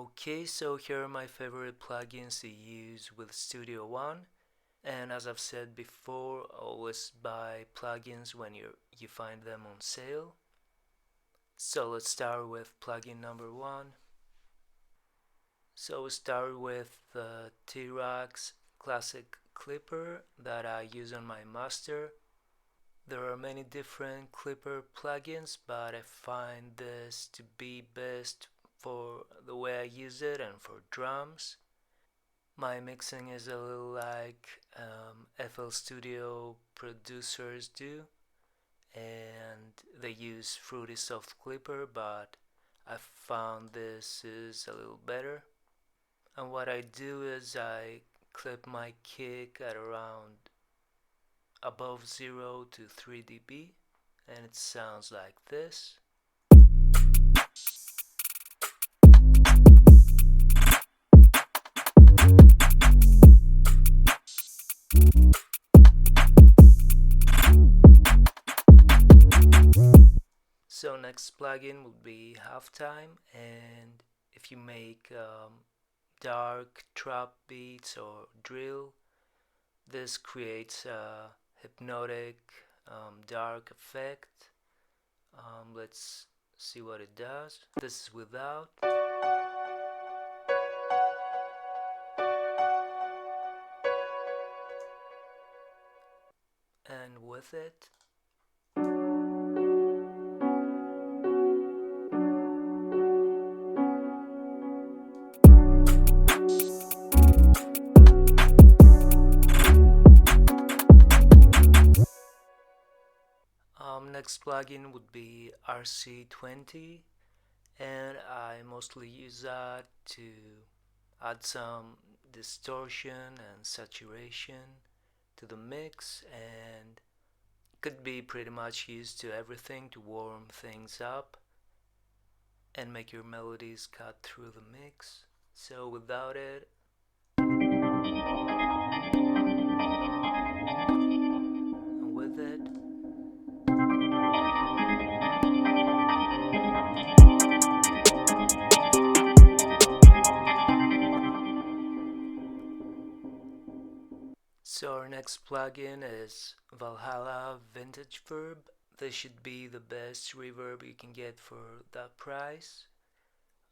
Okay, so here are my favorite plugins to use with Studio One. And as I've said before, always buy plugins when you find them on sale. So let's start with plugin number one. So we start with the T-Rex Classic Clipper that I use on my master. There are many different clipper plugins, but I find this to be best for the way I use it and for drums. My mixing is a little like FL Studio producers do, and they use Fruity Soft Clipper, but I found this is a little better. And what I do is I clip my kick at around above 0 to 3 dB, and it sounds like this. So next plugin would be Halftime, and if you make dark trap beats or drill, this creates a hypnotic dark effect. Let's see what it does. This is without. And with it. Next plugin would be RC20, and I mostly use that to add some distortion and saturation to the mix, and could be pretty much used to everything to warm things up and make your melodies cut through the mix. So without it, and with it. So our next plugin is Valhalla Vintage Verb. This should be the best reverb you can get for that price.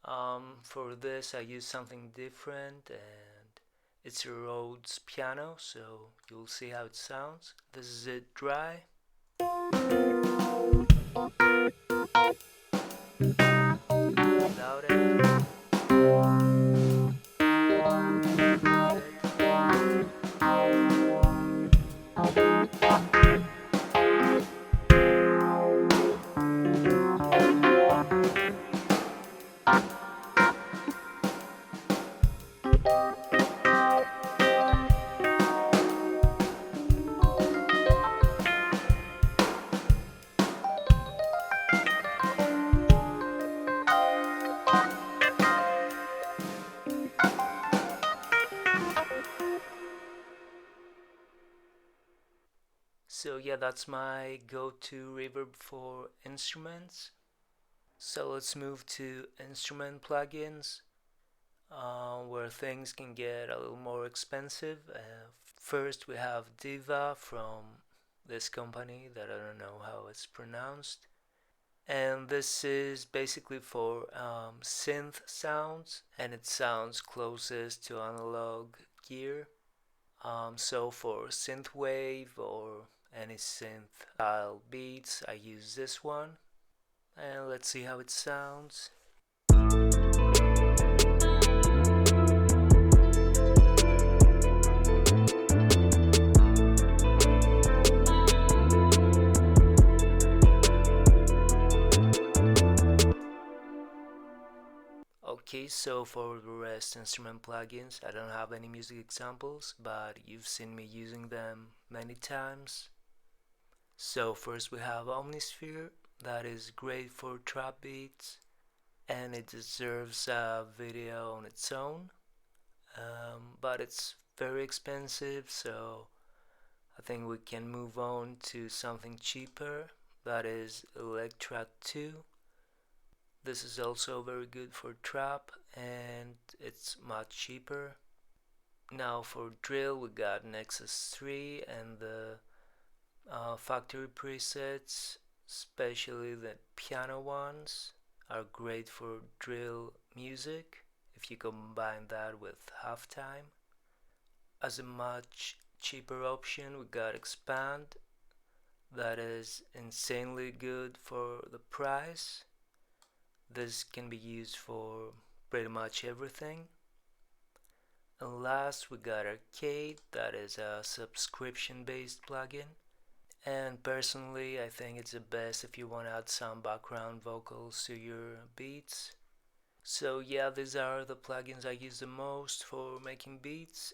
For this I use something different, and it's a Rhodes piano, so you'll see how it sounds. This is it dry. Without it. So yeah, that's my go-to reverb for instruments. So let's move to instrument plugins, where things can get a little more expensive. First we have Diva from this company that I don't know how it's pronounced. And this is basically for synth sounds, and it sounds closest to analog gear. So for synthwave or any synth style beats, I use this one, and let's see how it sounds. Okay, so for the rest instrument plugins, I don't have any music examples, but you've seen me using them many times. So first we have Omnisphere, that is great for trap beats, and it deserves a video on its own, but it's very expensive, so I think we can move on to something cheaper, that is Electra 2. This is also very good for trap and it's much cheaper. Now for drill we got Nexus 3 and the factory presets, especially the piano ones, are great for drill music if you combine that with halftime. As a much cheaper option, we got Expand, that is insanely good for the price. This can be used for pretty much everything. And last, we got Arcade, that is a subscription based plugin. And personally, I think it's the best if you want to add some background vocals to your beats. So yeah, these are the plugins I use the most for making beats.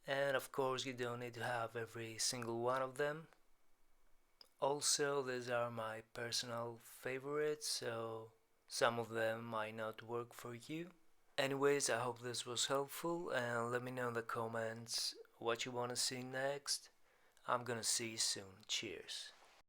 And of course, you don't need to have every single one of them. Also, these are my personal favorites, so some of them might not work for you. Anyways, I hope this was helpful and let me know in the comments what you want to see next. I'm gonna see you soon. Cheers.